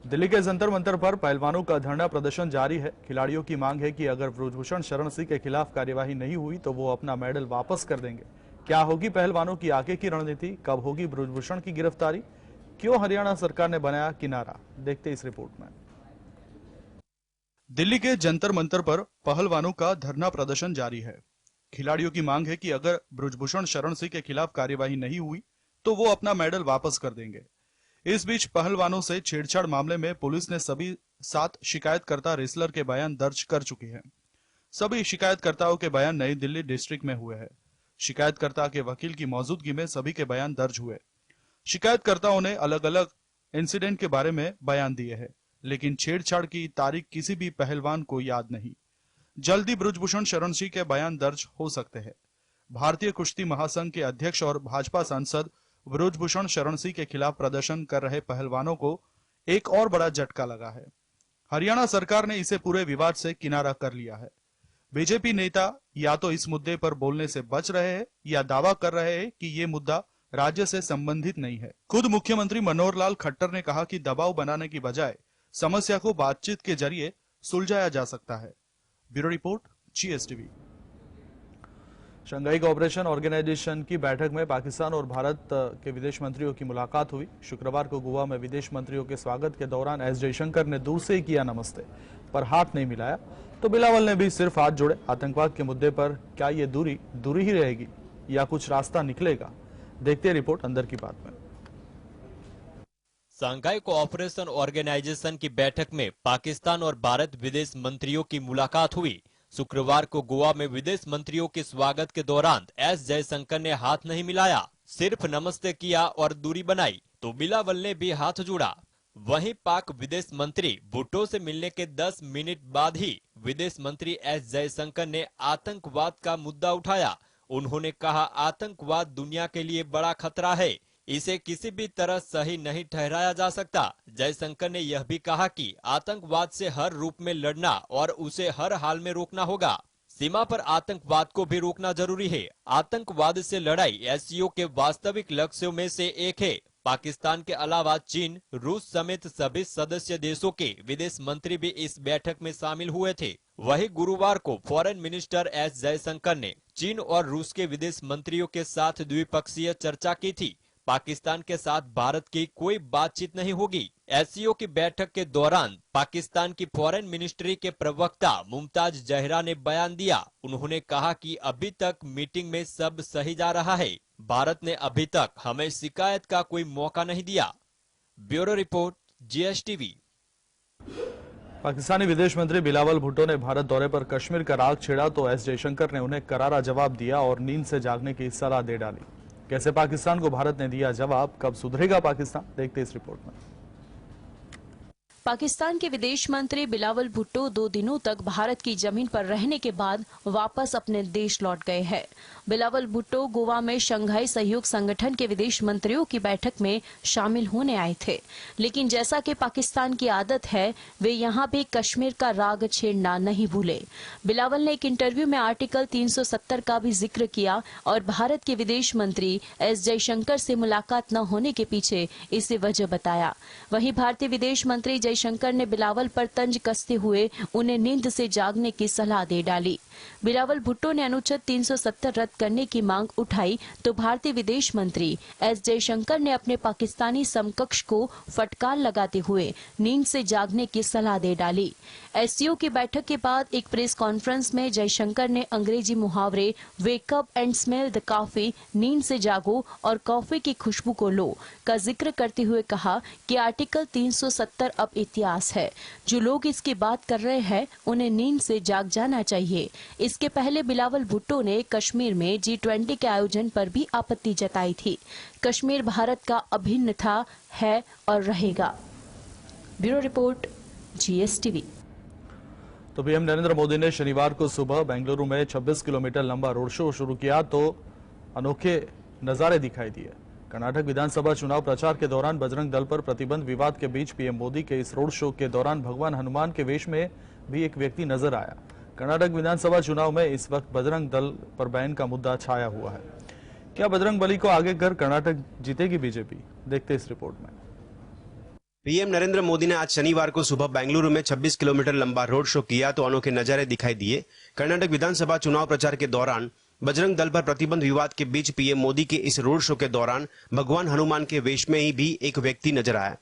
दिल्ली के जंतर मंतर पर पहलवानों का धरना प्रदर्शन जारी है। खिलाड़ियों की मांग है कि अगर ब्रजभूषण शरण सिंह के खिलाफ कार्यवाही नहीं हुई तो वो अपना मेडल वापस कर देंगे। क्या होगी पहलवानों की आगे की रणनीति, कब होगी ब्रजभूषण की गिरफ्तारी, क्यों हरियाणा सरकार ने बनाया किनारा, देखते इस रिपोर्ट में। दिल्ली के जंतर मंतर पर पहलवानों का धरना प्रदर्शन जारी है। खिलाड़ियों की मांग है कि अगर ब्रजभूषण शरण सिंह के खिलाफ कार्यवाही नहीं हुई तो वो अपना मेडल वापस कर देंगे। इस बीच पहलवानों से छेड़छाड़ मामले में पुलिस ने सभी 7 शिकायतकर्ता रेसलर के बयान दर्ज कर चुकी है। सभी शिकायतकर्ताओं के बयान नई दिल्ली डिस्ट्रिक्ट में हुए हैं। शिकायतकर्ता के वकील की मौजूदगी में सभी के बयान दर्ज हुए। शिकायतकर्ताओं ने अलग अलग इंसिडेंट के बारे में बयान दिए हैं, लेकिन छेड़छाड़ की तारीख किसी भी पहलवान को याद नहीं। जल्दी ब्रजभूषण शरण सिंह के बयान दर्ज हो सकते हैं। भारतीय कुश्ती महासंघ के अध्यक्ष और भाजपा सांसद ब्रजभूषण शरण सिंह के खिलाफ प्रदर्शन कर रहे पहलवानों को एक और बड़ा झटका लगा है। हरियाणा सरकार ने इसे पूरे विवाद से किनारा कर लिया है। बीजेपी नेता या तो इस मुद्दे पर बोलने से बच रहे हैं या दावा कर रहे हैं कि ये मुद्दा राज्य से संबंधित नहीं है। खुद मुख्यमंत्री मनोहर लाल खट्टर ने कहा कि दबाव बनाने की बजाय समस्या को बातचीत के जरिए सुलझाया जा सकता है। Bureau report, GSTV। Shanghai Cooperation Organisation की बैठक में पाकिस्तान और भारत के विदेश मंत्रियों की मुलाकात हुई। शुक्रवार को गोवा में विदेश मंत्रियों के स्वागत के दौरान एस जयशंकर ने दूर से ही किया नमस्ते, पर हाथ नहीं मिलाया, तो बिलावल ने भी सिर्फ हाथ जोड़े। आतंकवाद के मुद्दे पर क्या ये दूरी ही रहेगी या कुछ रास्ता निकलेगा, देखते रिपोर्ट अंदर की बात में। शंघाई कोऑपरेशन ऑर्गेनाइजेशन की बैठक में पाकिस्तान और भारत विदेश मंत्रियों की मुलाकात हुई। शुक्रवार को गोवा में विदेश मंत्रियों के स्वागत के दौरान एस जयशंकर ने हाथ नहीं मिलाया, सिर्फ नमस्ते किया और दूरी बनाई, तो बिलावल ने भी हाथ जोड़ा। वहीं पाक विदेश मंत्री भुट्टो से मिलने के 10 मिनट बाद ही विदेश मंत्री एस जयशंकर ने आतंकवाद का मुद्दा उठाया। उन्होंने कहा, आतंकवाद दुनिया के लिए बड़ा खतरा है, इसे किसी भी तरह सही नहीं ठहराया जा सकता। जयशंकर ने यह भी कहा कि आतंकवाद से हर रूप में लड़ना और उसे हर हाल में रोकना होगा। सीमा पर आतंकवाद को भी रोकना जरूरी है। आतंकवाद से लड़ाई SCO के वास्तविक लक्ष्यों में से एक है। पाकिस्तान के अलावा चीन, रूस समेत सभी सदस्य देशों के विदेश मंत्री भी इस बैठक में शामिल हुए थे। वही गुरुवार को फॉरेन मिनिस्टर एस जयशंकर ने चीन और रूस के विदेश मंत्रियों के साथ द्विपक्षीय चर्चा की थी। पाकिस्तान के साथ भारत की कोई बातचीत नहीं होगी। SCO की बैठक के दौरान पाकिस्तान की फॉरेन मिनिस्ट्री के प्रवक्ता मुमताज जहरा ने बयान दिया। उन्होंने कहा कि अभी तक मीटिंग में सब सही जा रहा है। भारत ने अभी तक हमें शिकायत का कोई मौका नहीं दिया। Bureau report, GSTV। पाकिस्तानी विदेश मंत्री बिलावल भुट्टो ने भारत दौरे पर कश्मीर का राग छेड़ा तो एस जयशंकर ने उन्हें करारा जवाब दिया और नींद से जागने की सलाह दे डाली। कैसे पाकिस्तान को भारत ने दिया जवाब, कब सुधरेगा पाकिस्तान, देखते इस रिपोर्ट में। पाकिस्तान के विदेश मंत्री बिलावल भुट्टो 2 दिनों तक भारत की जमीन पर रहने के बाद वापस अपने देश लौट गए हैं। बिलावल भुट्टो गोवा में शंघाई सहयोग संगठन के विदेश मंत्रियों की बैठक में शामिल होने आए थे, लेकिन जैसा कि पाकिस्तान की आदत है, वे यहां भी कश्मीर का राग छेड़ना नहीं भूले। बिलावल ने एक इंटरव्यू में आर्टिकल 370 का भी जिक्र किया और भारत के विदेश मंत्री एस जयशंकर से मुलाकात न होने के पीछे इसे वजह बताया। वहीं भारतीय विदेश मंत्री जयशंकर ने बिलावल पर तंज कसते हुए उन्हें नींद से जागने की सलाह दे डाली। बिलावल भुट्टो ने अनुच्छेद 370 रद्द करने की मांग उठाई तो भारतीय विदेश मंत्री एस जयशंकर ने अपने पाकिस्तानी समकक्ष को फटकार लगाते हुए नींद से जागने की सलाह दे डाली। SCO की बैठक के बाद एक प्रेस कॉन्फ्रेंस में जयशंकर ने अंग्रेजी मुहावरे wake up and smell the coffee, नींद से जागो और कॉफी की खुशबू को लो का जिक्र करते हुए कहा कि आर्टिकल 370 अब इतिहास है। जो लोग इसकी बात कर रहे हैं उन्हें नींद से जाग जाना चाहिए। इसके पहले बिलावल भुट्टो ने कश्मीर में G20 के आयोजन पर भी आपत्ति जताई थी। कश्मीर भारत का अभिन्न था, है और रहेगा। Bureau report, GSTV। तो पीएम नरेंद्र मोदी ने शनिवार को सुबह बेंगलुरु में 26 किलोमीटर लंबा रोड शो शुरू किया तो अनोखे नजारे दिखाई दिए। कर्नाटक विधानसभा चुनाव प्रचार के दौरान बजरंग दल पर प्रतिबंध विवाद के बीच पीएम मोदी के इस रोड शो के दौरान भगवान हनुमान के वेश में भी एक व्यक्ति नजर आया। कर्नाटक विधानसभा चुनाव में इस वक्त बजरंग दल पर बैन का मुद्दा छाया हुआ है। क्या बजरंग बली को आगे कर कर्नाटक जीतेगी बीजेपी, देखते इस रिपोर्ट में। पीएम नरेंद्र मोदी ने आज शनिवार को सुबह बेंगलुरु में 26 किलोमीटर लंबा रोड शो किया तो अनोखे नजारे दिखाई दिए। कर्नाटक विधानसभा चुनाव प्रचार के दौरान बजरंग दल पर प्रतिबंध विवाद के बीच पीएम मोदी के इस रोड शो के दौरान भगवान हनुमान के वेश में ही भी एक व्यक्ति नजर आया।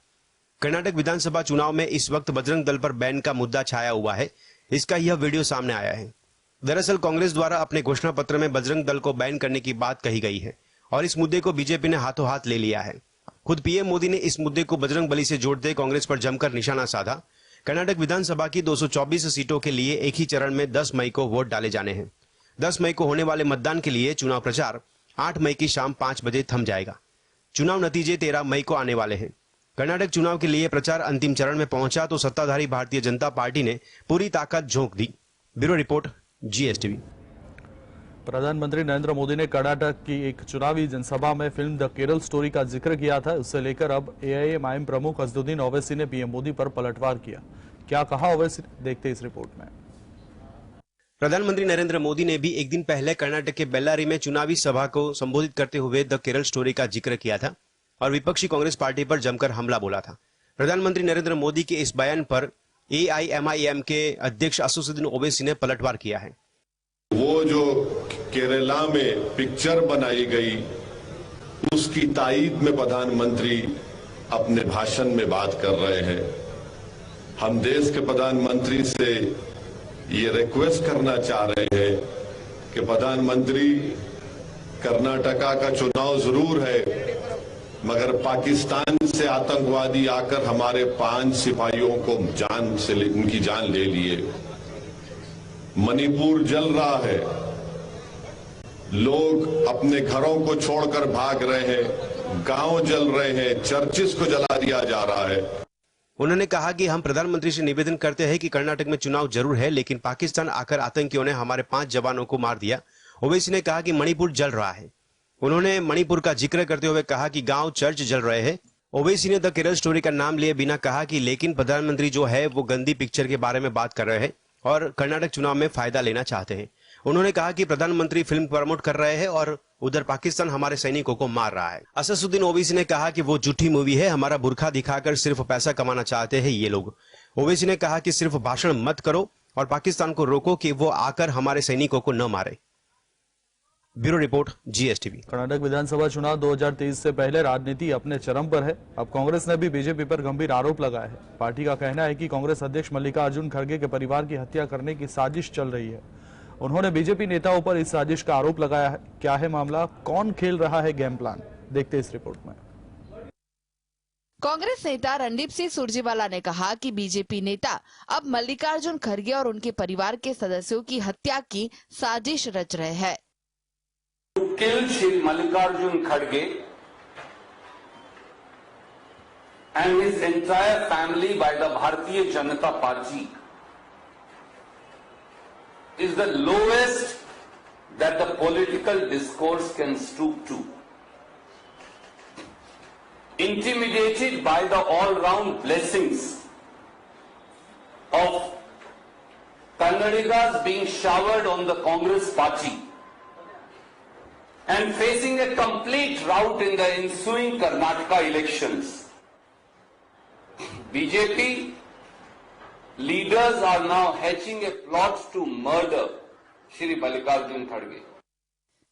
कर्नाटक विधानसभा चुनाव में इस वक्त बजरंग दल पर बैन का मुद्दा छाया हुआ है। इसका यह वीडियो सामने आया है। दरअसल कांग्रेस द्वारा अपने घोषणा पत्र में बजरंग दल को बैन करने की बात कही गई है और इस मुद्दे को बीजेपी ने हाथों हाथ ले लिया है। खुद पीएम मोदी ने इस मुद्दे को बजरंग बली से जोड़ते कांग्रेस पर जमकर निशाना साधा। कर्नाटक विधानसभा की 224 सीटों के लिए एक ही चरण में 10 मई को वोट डाले जाने हैं। 10 मई को होने वाले मतदान के लिए चुनाव प्रचार 8 मई की शाम 5 बजे थम जाएगा। चुनाव नतीजे 13 मई को आने वाले हैं। कर्नाटक चुनाव के लिए प्रचार अंतिम चरण में पहुंचा तो सत्ताधारी भारतीय जनता पार्टी ने पूरी ताकत झोंक दी। Bureau report, GSTV। प्रधानमंत्री नरेंद्र मोदी ने कर्नाटक की एक चुनावी जनसभा में फिल्म द केरल स्टोरी का जिक्र किया था। उससे लेकर अब AIMIM प्रमुख असदुद्दीन ओवैसी ने पीएम मोदी पर पलटवार किया। क्या कहा ओवैसी, देखते इस रिपोर्ट में। प्रधानमंत्री नरेंद्र मोदी ने भी एक दिन पहले कर्नाटक के बेल्लारी में चुनावी सभा को संबोधित करते हुए द केरल स्टोरी का जिक्र किया था और विपक्षी कांग्रेस पार्टी पर जमकर हमला बोला था। प्रधानमंत्री नरेंद्र मोदी के इस बयान पर AIMIM के अध्यक्ष असदुद्दीन ओवैसी ने पलटवार किया है। वो जो केरला में पिक्चर बनाई गई उसकी तायीद में प्रधानमंत्री अपने भाषण में बात कर रहे हैं। हम देश के प्रधानमंत्री से ये रिक्वेस्ट करना चाह रहे हैं कि प्रधानमंत्री, कर्नाटका का चुनाव जरूर है मगर पाकिस्तान से आतंकवादी आकर हमारे 5 सिपाहियों को उनकी जान ले लिए। मणिपुर जल रहा है, लोग अपने घरों को छोड़कर भाग रहे हैं, गांव जल रहे हैं, चर्चिस को जला दिया जा रहा है। उन्होंने कहा कि हम प्रधानमंत्री से निवेदन करते हैं कि कर्नाटक में चुनाव जरूर है लेकिन पाकिस्तान आकर आतंकियों ने हमारे 5 जवानों को मार दिया। ओवैसी ने कहा कि मणिपुर जल रहा है। उन्होंने मणिपुर का जिक्र करते हुए कहा कि गांव चर्च जल रहे हैं। ओवैसी ने द केरल स्टोरी का नाम लिए बिना कहा कि लेकिन प्रधानमंत्री जो है वो गंदी पिक्चर के बारे में बात कर रहे हैं और कर्नाटक चुनाव में फायदा लेना चाहते हैं। उन्होंने कहा कि प्रधानमंत्री फिल्म प्रमोट कर रहे हैं और उधर पाकिस्तान हमारे सैनिकों को मार रहा है। असदुद्दीन ओवैसी ने कहा कि वो झूठी मूवी है, हमारा बुर्खा दिखाकर सिर्फ पैसा कमाना चाहते हैं ये लोग। ओवैसी ने कहा कि सिर्फ भाषण मत करो और पाकिस्तान को रोको कि वो आकर हमारे सैनिकों को न मारे। Bureau report, GSTV। कर्नाटक विधानसभा चुनाव 2023 से पहले राजनीति अपने चरम पर है। अब कांग्रेस ने भी बीजेपी पर गंभीर आरोप लगाया है। पार्टी का कहना है कि कांग्रेस अध्यक्ष मल्लिकार्जुन खड़गे के परिवार की हत्या करने की साजिश चल रही है। उन्होंने बीजेपी नेताओं पर इस साजिश का आरोप लगाया है। क्या है मामला, कौन खेल रहा है गेम प्लान, देखते इस रिपोर्ट में। कांग्रेस नेता रणदीप सिंह सुरजेवाला ने कहा कि बीजेपी नेता अब मल्लिकार्जुन खड़गे और उनके परिवार के सदस्यों की हत्या की साजिश रच रहे हैं। Kill Shri Mallikarjun Khadge and his entire family by the Bharatiya Janata Party is the lowest that the political discourse can stoop to. Intimidated by the all-round blessings of Kannadigas being showered on the Congress party and facing a complete rout in the ensuing Karnataka elections, BJP leaders are now hatching a plot to murder Shri Mallikarjun Khadge.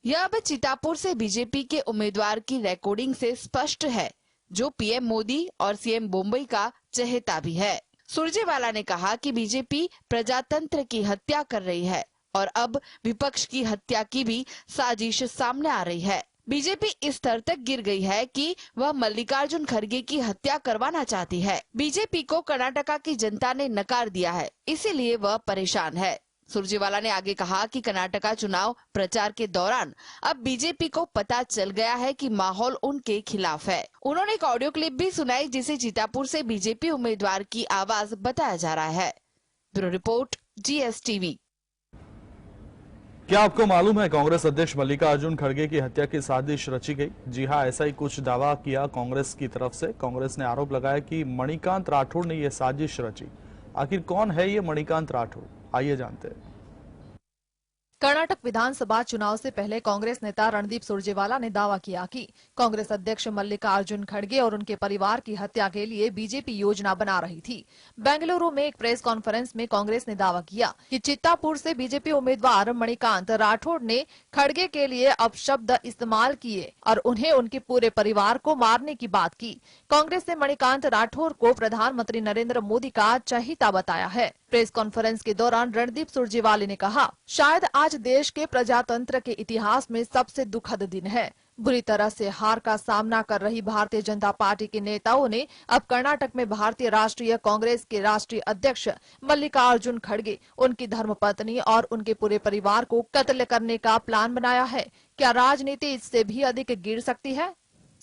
यह अब चितापुर से BJP के उम्मीदवार की recording से स्पष्ट है, जो पीएम मोदी और सीएम मुंबई का चहेता भी है। सुरजेवाला ने कहा कि बीजेपी प्रजातंत्र की हत्या कर रही है और अब विपक्ष की हत्या की भी साजिश सामने आ रही है। बीजेपी इस स्तर तक गिर गई है कि वह मल्लिकार्जुन खड़गे की हत्या करवाना चाहती है। बीजेपी को कर्नाटका की जनता ने नकार दिया है, इसीलिए वह परेशान है। सुरजेवाला ने आगे कहा कि कर्नाटका चुनाव प्रचार के दौरान अब बीजेपी को पता चल गया है कि माहौल उनके खिलाफ है। उन्होंने एक ऑडियो क्लिप भी सुनाई जिसे चितापुर से बीजेपी उम्मीदवार की आवाज बताया जा रहा है। Bureau report, GSTV। क्या आपको मालूम है कांग्रेस अध्यक्ष मल्लिकार्जुन खड़गे की हत्या की साजिश रची गई? जी हां, ऐसा ही कुछ दावा किया कांग्रेस की तरफ से। कांग्रेस ने आरोप लगाया कि मणिकांत राठौड़ ने यह साजिश रची। आखिर कौन है ये मणिकांत राठौड़, आइए जानते हैं। कर्नाटक विधानसभा चुनाव से पहले कांग्रेस नेता रणदीप सुरजेवाला ने दावा किया कि कांग्रेस अध्यक्ष मल्लिकार्जुन खड़गे और उनके परिवार की हत्या के लिए बीजेपी योजना बना रही थी। बेंगलुरु में एक प्रेस कॉन्फ्रेंस में कांग्रेस ने दावा किया कि चित्तापुर से बीजेपी उम्मीदवार मणिकांत राठौड़ ने खड़गे के लिए अपशब्द इस्तेमाल किए और उन्हें उनके पूरे परिवार को मारने की बात की। कांग्रेस ने मणिकांत राठौड़ को प्रधानमंत्री नरेंद्र मोदी का चहेता बताया है। प्रेस कॉन्फ्रेंस के दौरान रणदीप सुरजेवाला ने कहा, शायद आज देश के प्रजातंत्र के इतिहास में सबसे दुखद दिन है। बुरी तरह से हार का सामना कर रही भारतीय जनता पार्टी के नेताओं ने अब कर्नाटक में भारतीय राष्ट्रीय कांग्रेस के राष्ट्रीय अध्यक्ष मल्लिकार्जुन खड़गे, उनकी धर्मपत्नी और उनके पूरे परिवार को कत्ल करने का प्लान बनाया है। क्या राजनीति इससे भी अधिक गिर सकती है?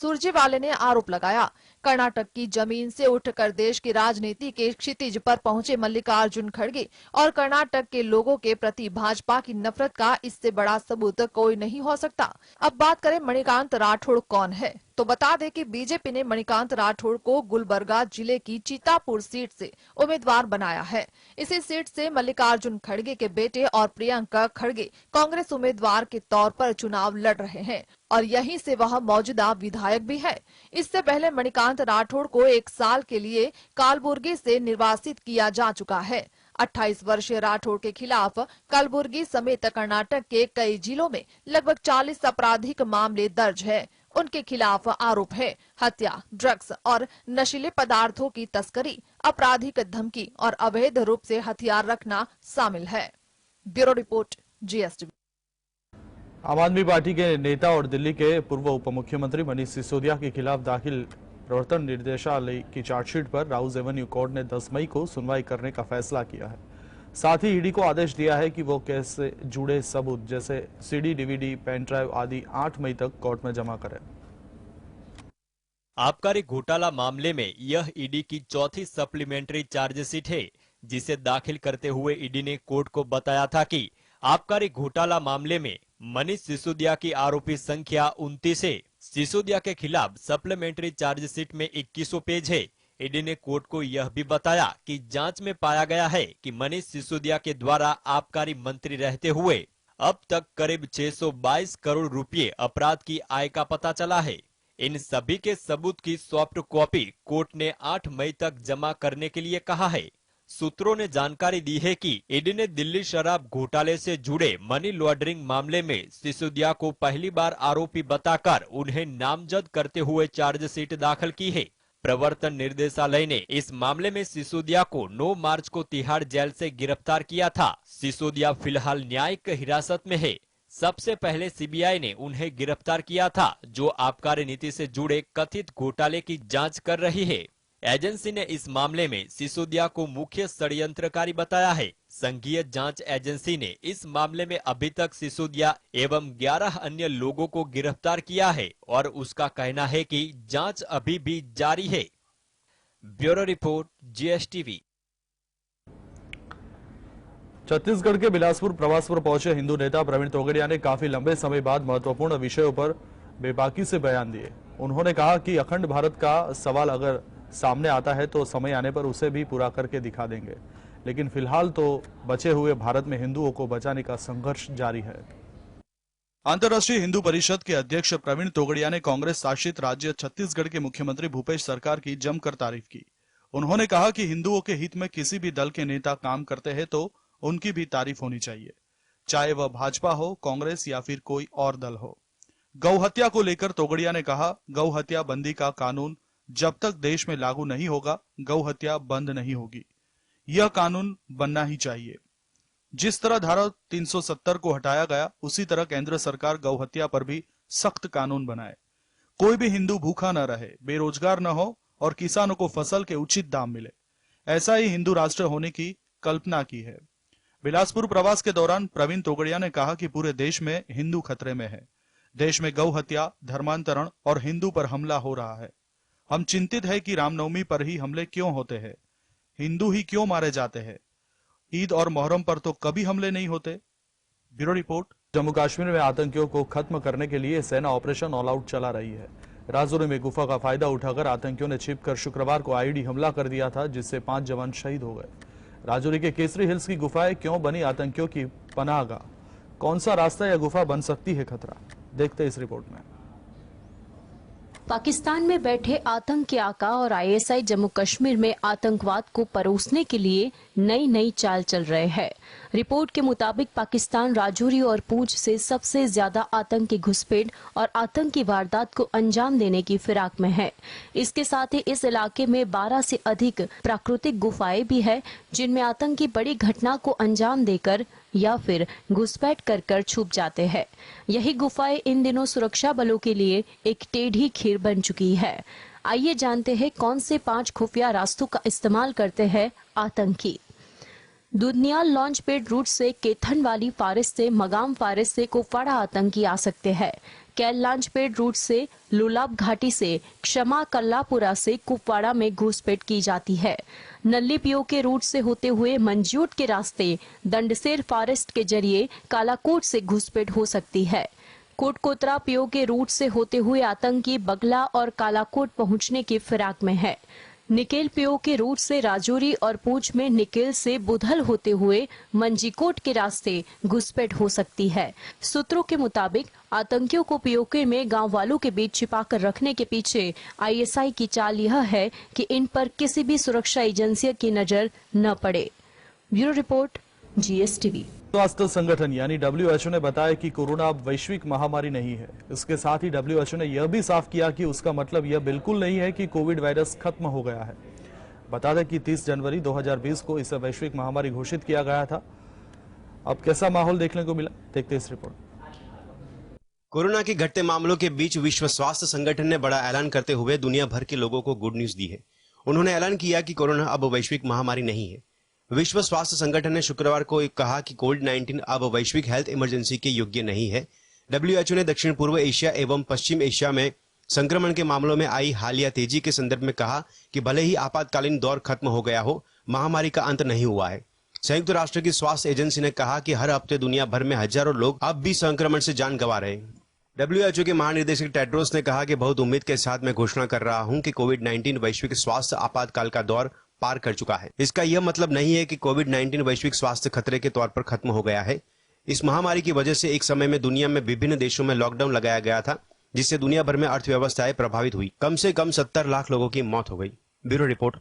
सुरजेवाला ने आरोप लगाया, कर्नाटक की जमीन से उठकर देश की राजनीति के क्षितिज पर पहुंचे मल्लिकार्जुन खड़गे और कर्नाटक के लोगों के प्रति भाजपा की नफरत का इससे बड़ा सबूत कोई नहीं हो सकता। अब बात करें मणिकांत राठौड़ कौन है, तो बता दें कि बीजेपी ने मणिकांत राठौड़ को गुलबर्गा जिले की चित्तापुर सीट से उम्मीदवार बनाया है। इसी सीट से मल्लिकार्जुन खड़गे के बेटे और प्रियंका खड़गे कांग्रेस उम्मीदवार के तौर पर चुनाव लड़ रहे हैं और यहीं से वह मौजूदा विधायक भी है। इससे पहले मणिकांत राठौड़ को 1 साल के लिए कालबुर्गी से निर्वासित किया जा चुका है। 28 वर्षीय राठौड़ के खिलाफ कलबुर्गी समेत कर्नाटक के कई जिलों में लगभग 40 आपराधिक मामले दर्ज है। उनके खिलाफ आरोप है हत्या, ड्रग्स और नशीले पदार्थों की तस्करी, आपराधिक धमकी और अवैध रूप से हथियार रखना शामिल है। Bureau report, GSTV। आम आदमी पार्टी के नेता और दिल्ली के पूर्व उप मुख्यमंत्री मनीष सिसोदिया के खिलाफ दाखिल प्रवर्तन निर्देशालय की चार्जशीट पर राउज एवेन्यू कोर्ट ने 10 मई को सुनवाई करने का फैसला किया है। साथ ही ईडी को आदेश दिया है कि वो केस से जुड़े सबूत जैसे सीडी, डीवीडी, पेन ड्राइव आदि 8 मई तक कोर्ट में जमा करें। आबकारी घोटाला मामले में यह ईडी की चौथी सप्लीमेंट्री चार्जशीट है, जिसे दाखिल करते हुए ईडी ने कोर्ट को बताया था कि आबकारी घोटाला मामले में मनीष सिसोदिया की आरोपी संख्या 29 है। सिसोदिया के खिलाफ सप्लीमेंट्री चार्जशीट में 2100 पेज है। ईडी ने कोर्ट को यह भी बताया कि जांच में पाया गया है कि मनीष सिसोदिया के द्वारा आबकारी मंत्री रहते हुए अब तक करीब 622 करोड़ रुपए अपराध की आय का पता चला है। इन सभी के सबूत की सॉफ्ट कॉपी कोर्ट ने 8 मई तक जमा करने के लिए कहा है। सूत्रों ने जानकारी दी है कि ईडी ने दिल्ली शराब घोटाले से जुड़े मनी लॉन्ड्रिंग मामले में सिसोदिया को पहली बार आरोपी बताकर उन्हें नामजद करते हुए चार्जशीट दाखिल की है। प्रवर्तन निर्देशालय ने इस मामले में सिसोदिया को 9 मार्च को तिहाड़ जेल से गिरफ्तार किया था। सिसोदिया फिलहाल न्यायिक हिरासत में है। सबसे पहले सीबीआई ने उन्हें गिरफ्तार किया था, जो आबकारी नीति से जुड़े कथित घोटाले की जांच कर रही है। एजेंसी ने इस मामले में सिसोदिया को मुख्य षड्यंत्रकारी बताया है। संघीय जांच एजेंसी ने इस मामले में अभी तक सिसोदिया एवं 11 अन्य लोगों को गिरफ्तार किया है और उसका कहना है कि जांच अभी भी जारी है। Bureau report, GSTV। छत्तीसगढ़ के बिलासपुर प्रवास पर पहुंचे हिंदू नेता प्रवीण तोगड़िया ने काफी लंबे समय बाद महत्वपूर्ण विषयों पर बेबाकी से बयान दिए। उन्होंने कहा कि अखंड भारत का सवाल अगर सामने आता है तो समय आने पर उसे भी पूरा करके दिखा देंगे, लेकिन फिलहाल तो बचे हुए भारत में हिंदुओं को बचाने का संघर्ष जारी है। अंतर्राष्ट्रीय हिंदू परिषद के अध्यक्ष प्रवीण तोगड़िया ने कांग्रेस शासित राज्य छत्तीसगढ़ के मुख्यमंत्री भूपेश सरकार की जमकर तारीफ की। उन्होंने कहा कि हिंदुओं के हित में किसी भी दल के नेता काम करते हैं तो उनकी भी तारीफ होनी चाहिए, चाहे वह भाजपा हो, कांग्रेस या फिर कोई और दल हो। गौ हत्या को लेकर तोगड़िया ने कहा, गौ हत्या बंदी का कानून जब तक देश में लागू नहीं होगा, गौ हत्या बंद नहीं होगी। यह कानून बनना ही चाहिए। जिस तरह धारा 370 को हटाया गया, उसी तरह केंद्र सरकार गौ हत्या पर भी सख्त कानून बनाए। कोई भी हिंदू भूखा न रहे, बेरोजगार न हो और किसानों को फसल के उचित दाम मिले। ऐसा ही हिंदू राष्ट्र होने की कल्पना की है। बिलासपुर प्रवास के दौरान प्रवीण तोगड़िया ने कहा कि पूरे देश में हिंदू खतरे में है। देश में गौ हत्या, धर्मांतरण और हिंदू पर हमला हो रहा है। हम चिंतित है कि रामनवमी पर ही हमले क्यों होते हैं, हिंदू ही क्यों मारे जाते हैं। ईद और मोहर्रम पर तो कभी हमले नहीं होते। Bureau report. जम्मू कश्मीर में आतंकियों को खत्म करने के लिए सेना ऑपरेशन ऑल आउट चला रही है। राजौरी में गुफा का फायदा उठाकर आतंकियों ने छिपकर शुक्रवार को आईईडी हमला कर दिया था, जिससे 5 जवान शहीद हो गए। राजौरी के केसरी हिल्स की गुफाएं क्यों बनी आतंकियों की पनाहगाह, कौन सा रास्ता या गुफा बन सकती है खतरा, देखते इस रिपोर्ट में। पाकिस्तान में बैठे आतंकी आका और आईएसआई जम्मू कश्मीर में आतंकवाद को परोसने के लिए नई चाल चल रहे हैं। रिपोर्ट के मुताबिक पाकिस्तान राजौरी और पूंछ से सबसे ज्यादा आतंकी घुसपैठ और आतंकी वारदात को अंजाम देने की फिराक में है। इसके साथ ही इस इलाके में 12 से अधिक प्राकृतिक गुफाएं भी है, जिनमें आतंकी बड़ी घटना को अंजाम देकर या फिर घुसपैठ कर छुप जाते हैं। यही गुफाएं इन दिनों सुरक्षा बलों के लिए एक टेढ़ी खीर बन चुकी है। आइए जानते हैं कौन से 5 खुफिया रास्तों का इस्तेमाल करते हैं आतंकी। दुधनियाल लॉन्च पैड रूट से केथनवाली फारेस्ट से मगाम फारेस्ट से कुपवाड़ा आतंकी आ सकते हैं। कैल लॉन्च पैड रूट से लुलाब घाटी से क्षमा कल्लापुरा से कुपवाड़ा में घुसपैठ की जाती है। नल्ली पियो के रूट से होते हुए मंजूट के रास्ते दंडसेर फॉरेस्ट के जरिए कालाकोट से घुसपैठ हो सकती है। कोटकोतरा पियो के रूट से होते हुए आतंकी बगला और कालाकोट पहुंचने की फिराक में है। निकेल पियो के रूट से राजौरी और पूंछ में निकेल से बुधल होते हुए मंजीकोट के रास्ते घुसपैठ हो सकती है। सूत्रों के मुताबिक आतंकियों को पीओके में गांव वालों के बीच छिपाकर रखने के पीछे आईएसआई की चाल यह है कि इन पर किसी भी सुरक्षा एजेंसी की नजर न पड़े। Bureau report, GSTV। स्वास्थ्य संगठन यानी WHO ने बताया कि कोरोना अब वैश्विक महामारी नहीं है। इसके साथ ही WHO ने यह भी साफ किया कि उसका मतलब यह बिल्कुल नहीं है कि कोविड वायरस खत्म हो गया है। बता दें कि 30 जनवरी 2020 को इसे वैश्विक महामारी घोषित किया गया था। अब कैसा माहौल देखने को मिला, देखते इस रिपोर्ट। कोरोना के घटते मामलों के बीच विश्व स्वास्थ्य संगठन ने बड़ा ऐलान करते हुए दुनिया भर के लोगों को गुड न्यूज दी है। उन्होंने ऐलान किया कि कोरोना अब वैश्विक महामारी नहीं है। विश्व स्वास्थ्य संगठन ने शुक्रवार को कहा कि कोविड-19 अब वैश्विक हेल्थ इमरजेंसी के योग्य नहीं है। WHO ने दक्षिण पूर्व एशिया एवं पश्चिम एशिया में संक्रमण के मामलों में आई हालिया तेजी के संदर्भ में कहा कि भले ही आपातकालीन दौर खत्म हो गया हो, महामारी का अंत नहीं हुआ है। संयुक्त राष्ट्र की स्वास्थ्य एजेंसी ने कहा कि हर हफ्ते दुनिया भर में हजारों लोग अब भी संक्रमण से जान गंवा रहे हैं। WHO के महानिदेशक टेड्रोस ने कहा कि बहुत उम्मीद के साथ मैं घोषणा कर रहा हूं कि कोविड-19 वैश्विक स्वास्थ्य आपातकाल का दौर पार कर चुका है। इसका यह मतलब नहीं है कि कोविड-19 वैश्विक स्वास्थ्य खतरे के तौर पर खत्म हो गया है। इस महामारी की वजह से एक समय में दुनिया में विभिन्न देशों में लॉकडाउन लगाया गया था, जिससे दुनिया भर में अर्थव्यवस्थाएं प्रभावित हुई। कम से कम 70 लाख लोगों की मौत हो गई। Bureau report,